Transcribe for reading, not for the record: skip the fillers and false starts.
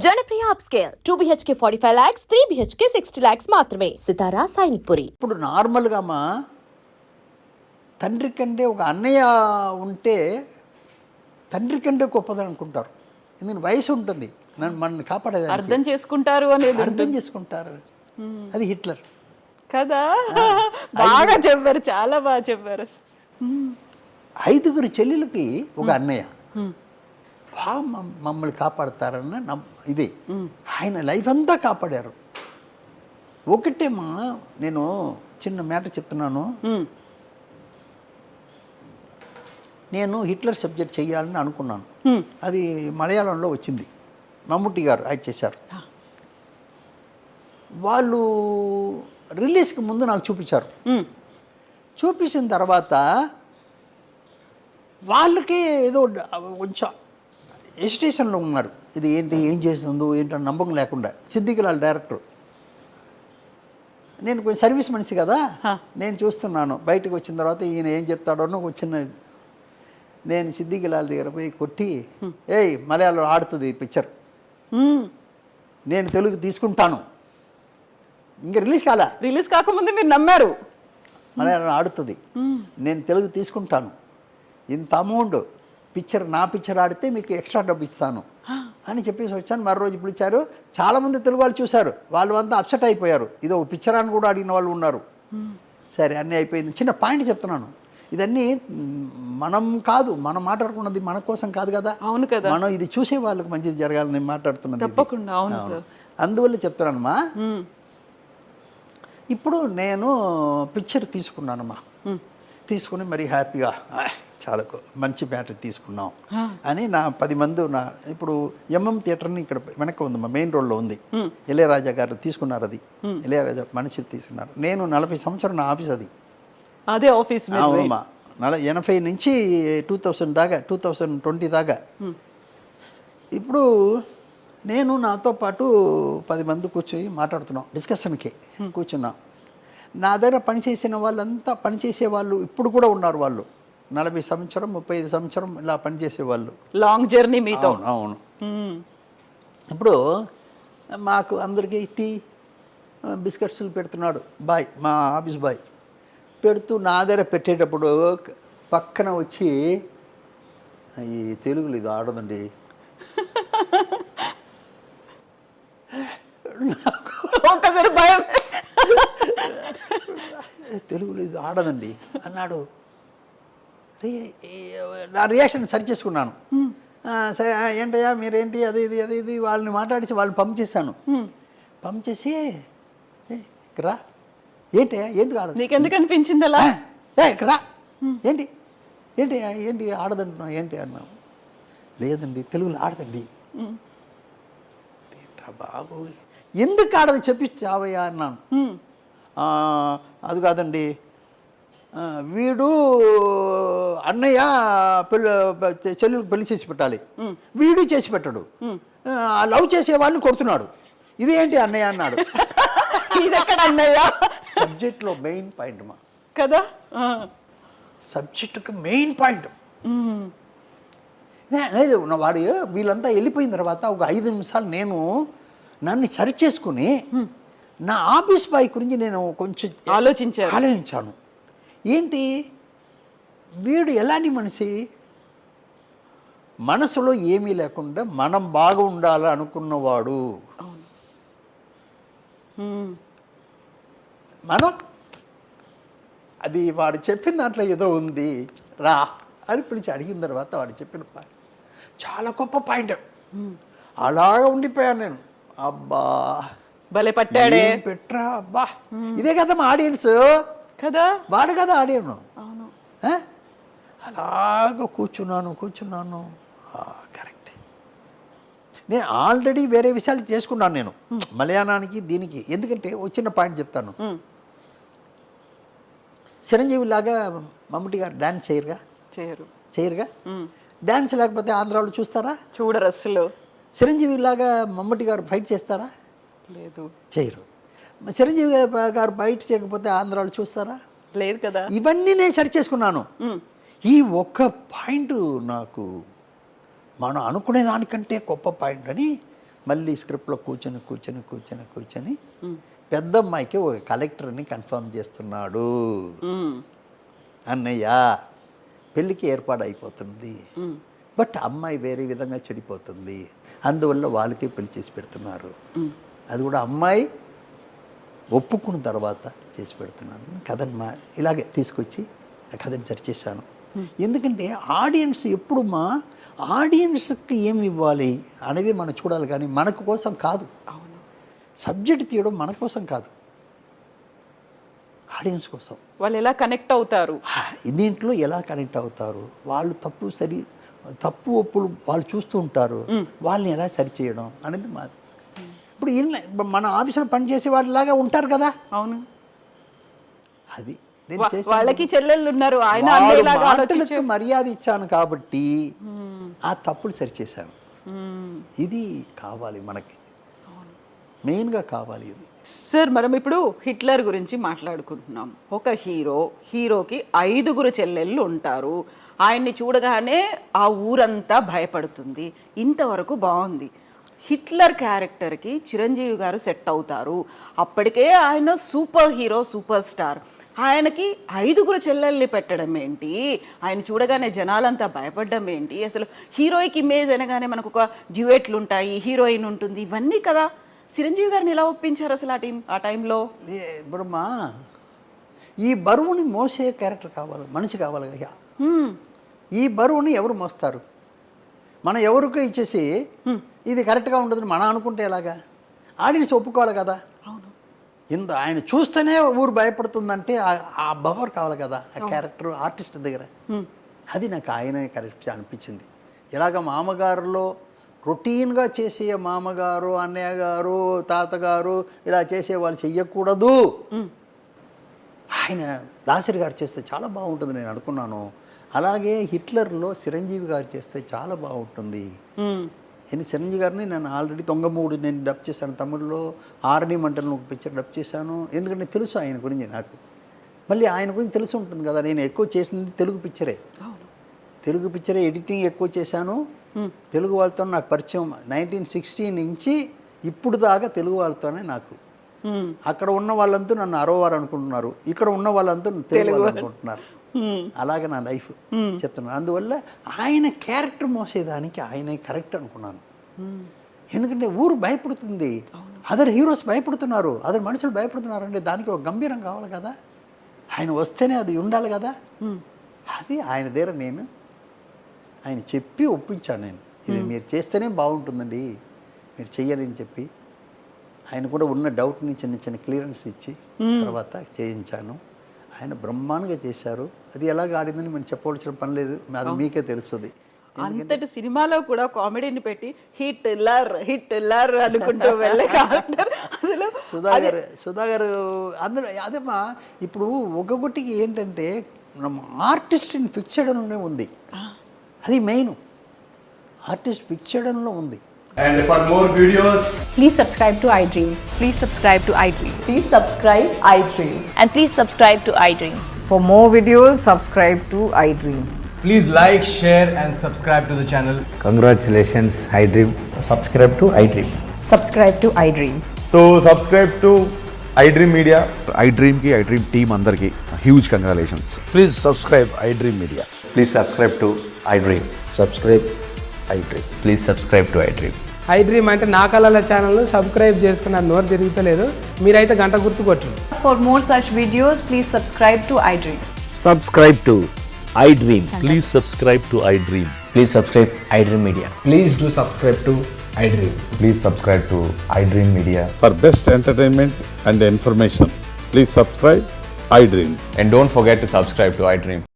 Janapriya upscale 2 BHK 45 lakhs, 3 BHK 60 lakhs మాత్రమే. సితారా సైనిక్పురి. ఇప్పుడు నార్మల్గా మా తండ్రి కంటే ఒక అన్నయ్య ఉంటే తండ్రి కంటే గొప్పదని అనుకుంటారు. ఎందుకంటే వయసు ఉంటుంది, మనల్ని కాపాడేది అర్థం చేసుకుంటారు అనేది అర్థం చేసుకుంటారు. అది హిట్లర్ కదా. బాగా చెప్పారు, చాలా బాగా చెప్పారు. 5 చెల్లెలకి ఒక అన్నయ్య బాగా మమ్మల్ని కాపాడతారన్న ఇది ఆయన లైఫ్ అంతా కాపాడారు. ఒకటేమా నేను చిన్న మ్యాటర్ చెప్తున్నాను. నేను హిట్లర్ సబ్జెక్ట్ చేయాలని అనుకున్నాను. అది మలయాళంలో వచ్చింది, మమ్ముట్టి గారు యాక్ట్ చేశారు. వాళ్ళు రిలీజ్కి ముందు నాకు చూపించారు. చూపించిన తర్వాత వాళ్ళకి ఏదో కొంచెం ఎజిటేషన్లో ఉన్నారు. ఇది ఏంటి, ఏం చేస్తుందో ఏంటో నమ్మకం లేకుండా. సిద్దికిలాల్ డైరెక్టర్, నేను కొంచెం సర్వీస్ మనిషి కదా, నేను చూస్తున్నాను. బయటకు వచ్చిన తర్వాత ఈయన ఏం చెప్తాడో ఒక చిన్న, నేను సిద్దికిలాల్ దగ్గర పోయి కొట్టి, ఏయ్ మలయాళం ఆడుతుంది ఈ పిక్చర్, నేను తెలుగు తీసుకుంటాను. ఇంకా రిలీజ్ కాకముందు మీరు నమ్మారు, మలయాళం ఆడుతుంది, నేను తెలుగు తీసుకుంటాను, ఇంత అమౌంట్ పిక్చర్, నా పిక్చర్ ఆడితే మీకు ఎక్స్ట్రా డబ్బు ఇస్తాను అని చెప్పేసి వచ్చాను. మరో రోజు పిలిచారు. చాలామంది తెలుగు వాళ్ళు చూశారు, వాళ్ళు అంతా అప్సెట్ అయిపోయారు. ఇది ఒక పిక్చర్ అని కూడా అడిగిన వాళ్ళు ఉన్నారు. సరే అన్నీ అయిపోయింది. చిన్న పాయింట్ చెప్తున్నాను, ఇదన్నీ మనం కాదు, మనం మాట్లాడుకున్నది మన కోసం కాదు కదా. అవును కదా, మనం ఇది చూసే వాళ్ళకి మంచిది జరగాలని నేను మాట్లాడుతున్నది. తప్పకుండా. అవును సార్, అందువల్ల చెప్తున్నానమ్మా. ఇప్పుడు నేను పిక్చర్ తీసుకున్నానమ్మా, తీసుకుని మరి హ్యాపీగా చాలా మంచి బ్యాటరీ తీసుకున్నాం అని నా 10 మంది నా ఇప్పుడు ఎంఎం థియేటర్ని ఇక్కడ వెనక ఉందమ్మా, మెయిన్ రోడ్లో ఉంది. ఇళయరాజా గారు తీసుకున్నారు, అది ఇళయరాజా మనిషి తీసుకున్నారు. నేను 40 సంవత్సరం నా ఆఫీస్ అది, అదే ఆఫీస్. అవునమ్మా, 80 నుంచి 2000 దాకా, 2020 దాకా. ఇప్పుడు నేను నాతో పాటు 10 మంది కూర్చొని మాట్లాడుతున్నాం, డిస్కషన్కి కూర్చున్నాం. నా దగ్గర పనిచేసిన వాళ్ళంతా, పనిచేసే వాళ్ళు ఇప్పుడు కూడా ఉన్నారు. వాళ్ళు 40 సంవత్సరం 35 సంవత్సరం ఇలా పనిచేసేవాళ్ళు. లాంగ్ జర్నీ మీతో. అవును. ఇప్పుడు మాకు అందరికీ టీ బిస్కెట్స్లు పెడుతున్నాడు బాయ్, మా ఆఫీస్ బాయ్. పెడుతూ నా దగ్గర పెట్టేటప్పుడు పక్కన వచ్చి, ఈ తెలుగులో ఇది ఆడదండి, ఒకసారి భయం, తెలుగులో ఇది ఆడదండి అన్నాడు. నా రియాక్షన్ సరి చేసుకున్నాను. సరే ఏంటయ్యా మీరేంటి, అది ఇది అది ఇది వాళ్ళని మాట్లాడించి వాళ్ళని పంప్ చేశాను. పంప్ చేసి ఇక్కడ ఏంటయ్యా, ఎందుకు ఆడదు, నీకెందుకు అనిపించింది అలా, ఇక్కడ ఏంటి ఏంటి ఏంటి ఆడదంటున్నావు ఏంటి అన్నావు. లేదండి తెలుగులో ఆడదండి. బాబు ఎందుకు ఆడదు చెప్పిస్తావయ్యా అన్నాను. అది కాదండి, వీడు అన్నయ్య చెల్లెలకు పెళ్లి చేసి పెట్టాలి, వీడు చేసి పెట్టడు, లవ్ చేసే వాళ్ళని కొడుతున్నాడు, ఇదేంటి అన్నయ్య అన్నాడు. అన్నయ్య సబ్జెక్ట్లో మెయిన్ పాయింట్ మా కదా, సబ్జెక్టుకి మెయిన్ పాయింట్. లేదు వాడు వీళ్ళంతా వెళ్ళిపోయిన తర్వాత ఒక 5 నిమిషాలు నేను నన్ను సరి చేసుకుని నా ఆఫీస్ బాయ్ గురించి నేను కొంచెం ఆలోచించాను. ఏంటి వీడు ఎలాంటి మనిషి, మనసులో ఏమీ లేకుండా మనం బాగా ఉండాలి అనుకున్నవాడు. మనం అది వాడు చెప్పిన దాంట్లో ఏదో ఉంది రా అని పిలిచి అడిగిన తర్వాత వాడు చెప్పిన పాయింట్ చాలా గొప్ప పాయింట్. అలాగా ఉండిపోయాను నేను. అబ్బా భలే పట్టాడే, పెట్టరా అబ్బా, ఇదే కదా మా ఆడియన్స్ కదా, వాడు కదా ఆడియన్. అవును, అలాగా కూర్చున్నాను. కరెక్ట్. నేను ఆల్రెడీ వేరే విషయాలు చేసుకున్నాను నేను మలయాళానికి దీనికి. ఎందుకంటే వచ్చిన పాయింట్ చెప్తాను. చిరంజీవి లాగా మమ్ముటి గారు డాన్స్ చేయరుగా. డాన్స్ లేకపోతే ఆంధ్రాలో చూస్తారా? చూడరు అసలు. చిరంజీవి లాగా మమ్ముటి గారు ఫైట్ చేస్తారా? లేదు, చేయరు. చిరంజీవి గారు ఫైట్ చేయకపోతే ఆంధ్రాలో చూస్తారా? లేదు కదా. ఇవన్నీ నేను సరి చేసుకున్నాను. ఈ ఒక్క పాయింట్ నాకు మనం అనుకునే దానికంటే గొప్ప పాయింట్ అని మళ్ళీ స్క్రిప్ట్లో కూర్చొని పెద్ద అమ్మాయికి ఒక కలెక్టర్ని కన్ఫర్మ్ చేస్తున్నాడు. అన్నయ్య పెళ్ళికి ఏర్పాటు అయిపోతుంది, బట్ అమ్మాయి వేరే విధంగా చెడిపోతుంది, అందువల్ల వాళ్ళకి పెళ్లి చేసి పెడుతున్నారు. అది కూడా అమ్మాయి ఒప్పుకున్న తర్వాత చేసి పెడుతున్నాను. కథను ఇలాగే తీసుకొచ్చి ఆ కథని సరిచేశాను. ఎందుకంటే ఆడియన్స్ ఎప్పుడు ఆడియన్స్కి ఏమి ఇవ్వాలి అనేది మనం చూడాలి, కానీ మనకు కోసం కాదు. సబ్జెక్ట్ తీయడం మన కోసం కాదు, ఆడియన్స్ కోసం. వాళ్ళు ఎలా కనెక్ట్ అవుతారు, దీంట్లో ఎలా కనెక్ట్ అవుతారు, వాళ్ళు తప్పు ఒప్పులు వాళ్ళు చూస్తూ ఉంటారు, వాళ్ళని ఎలా సరిచేయడం అనేది ఇప్పుడు మన ఆఫీసులో పనిచేసే వాళ్ళలాగా ఉంటారు కదా. అవును, అది వాళ్ళకి చెల్లెళ్ళు ఉన్నారు, ఆయన మాటలకు మర్యాద ఇచ్చాను కాబట్టి ఆ తప్పులు సరిచేశాను. ఇది కావాలి మనకి, మెయిన్గా కావాలి ఇది. సార్ మనం ఇప్పుడు హిట్లర్ గురించి మాట్లాడుకుంటున్నాం. ఒక హీరోకి 5 చెల్లెళ్ళు ఉంటారు. ఆయన్ని చూడగానే ఆ ఊరంతా భయపడుతుంది. ఇంతవరకు బాగుంది. హిట్లర్ క్యారెక్టర్కి చిరంజీవి గారు సెట్ అవుతారు. అప్పటికే ఆయన సూపర్ హీరో, సూపర్ స్టార్. ఆయనకి 5 చెల్లెల్ని పెట్టడం ఏంటి, ఆయన చూడగానే జనాలంతా భయపడడం ఏంటి, అసలు హీరోయిక్ ఇమేజ్ అనగానే మనకు ఒక డ్యూయెట్లు ఉంటాయి, హీరోయిన్ ఉంటుంది, ఇవన్నీ కదా. చిరంజీవి గారిని ఎలా ఒప్పించారు అసలు ఆ టైంలో? ఇప్పుడు ఈ బరువుని మోసే క్యారెక్టర్ కావాలి, మనిషి కావాలి కదా. ఈ బరువుని ఎవరు మోస్తారు? మనం ఎవరికో ఇచ్చేసి ఇది కరెక్ట్గా ఉండదని మనం అనుకుంటే ఎలాగా? ఆడియన్స్ ఒప్పుకోవాలి కదా. ఆయన చూస్తేనే ఊరు భయపడుతుందంటే ఆ బవర్ కావాలి కదా, ఆ క్యారెక్టర్ ఆర్టిస్ట్ దగ్గర. అది నాకు ఆయనే కరెక్ట్ అనిపించింది. ఇలాగ మామగారులో రొటీన్గా చేసే మామగారు, అన్నయ్య గారు, తాతగారు ఇలా చేసే వాళ్ళు చెయ్యకూడదు. ఆయన దాసరి గారు చేస్తే చాలా బాగుంటుంది నేను అనుకున్నాను. అలాగే హిట్లర్లో చిరంజీవి గారు చేస్తే చాలా బాగుంటుంది. చిరంజీవి గారిని నేను ఆల్రెడీ 93 నేను డబ్ చేశాను, తమిళ్లో ఆరణి మంటలను ఒక పిక్చర్ డబ్ చేశాను. ఎందుకంటే తెలుసు ఆయన గురించి నాకు, మళ్ళీ ఆయన గురించి తెలిసి ఉంటుంది కదా. నేను ఎక్కువ చేసింది తెలుగు పిక్చరే, ఎడిటింగ్ ఎక్కువ చేశాను. తెలుగు వాళ్ళతో నాకు పరిచయం 1960 నుంచి ఇప్పుడు దాకా తెలుగు వాళ్ళతోనే నాకు. అక్కడ ఉన్న వాళ్ళంతా నన్ను అరవవారు అనుకుంటున్నారు, ఇక్కడ ఉన్న వాళ్ళంతా తెలుగు వాళ్ళు అనుకుంటున్నారు. అలాగే నా లైఫ్ చెప్తున్నాను. అందువల్ల ఆయన క్యారెక్టర్ మోసేదానికి ఆయనే కరెక్ట్ అనుకున్నాను. ఎందుకంటే ఊరు భయపడుతుంది, అదర్ హీరోస్ భయపడుతున్నారు, అదర్ మనుషులు భయపడుతున్నారు అంటే దానికి ఒక గంభీరం కావాలి కదా. ఆయన వస్తేనే అది ఉండాలి కదా. అది ఆయన దగ్గర నేను ఆయన చెప్పి ఒప్పించాను. నేను ఇది మీరు చేస్తేనే బాగుంటుందండి, మీరు చెయ్యాలని చెప్పి ఆయన కూడా ఉన్న డౌట్ని చిన్న క్లియరెన్స్ ఇచ్చి తర్వాత చేయించాను. ఆయన బ్రహ్మాండంగా చేశారు. అది ఎలాగ ఆడిందని మనం చెప్పవలసిన పని లేదు, అది మీకే తెలుస్తుంది. అంతటి సినిమాలో కూడా కామెడీని పెట్టి హిట్లర్ అనుకుంటూ వెళ్ళే అసలు సుధాగర్ అందులో అదేమా. ఇప్పుడు ఒక్కొక్కటికి ఏంటంటే ఆర్టిస్ట్ ఇన్ ఫిక్స్డ్లోనే ఉంది, అది మెయిన్. ఆర్టిస్ట్ ఫిక్స్డ్లో ఉంది. And for more videos, please subscribe to iDream. Please subscribe to iDream. Please subscribe iDream. And please subscribe to iDream. For more videos, subscribe to iDream. please like, share and subscribe to the channel. Congratulations, iDream. Subscribe to iDream. Subscribe to iDream. So subscribe to iDream Media. iDream ki iDream team andarki huge congratulations. Please subscribe iDream Media. Please subscribe to iDream. Subscribe iDream. Please subscribe to iDream. iDream అంటే నా కళల channel subscribe చేసుకున్న నోరు తిరుగుతలేదు, మీరైతే గంట గుర్తు కొట్టండి. For more such videos, please subscribe to iDream. Subscribe to iDream. Please subscribe to iDream. Please subscribe iDream Media. Please do subscribe to iDream. Please subscribe to iDream Media. For best entertainment and information, please subscribe iDream. And don't forget to subscribe to iDream.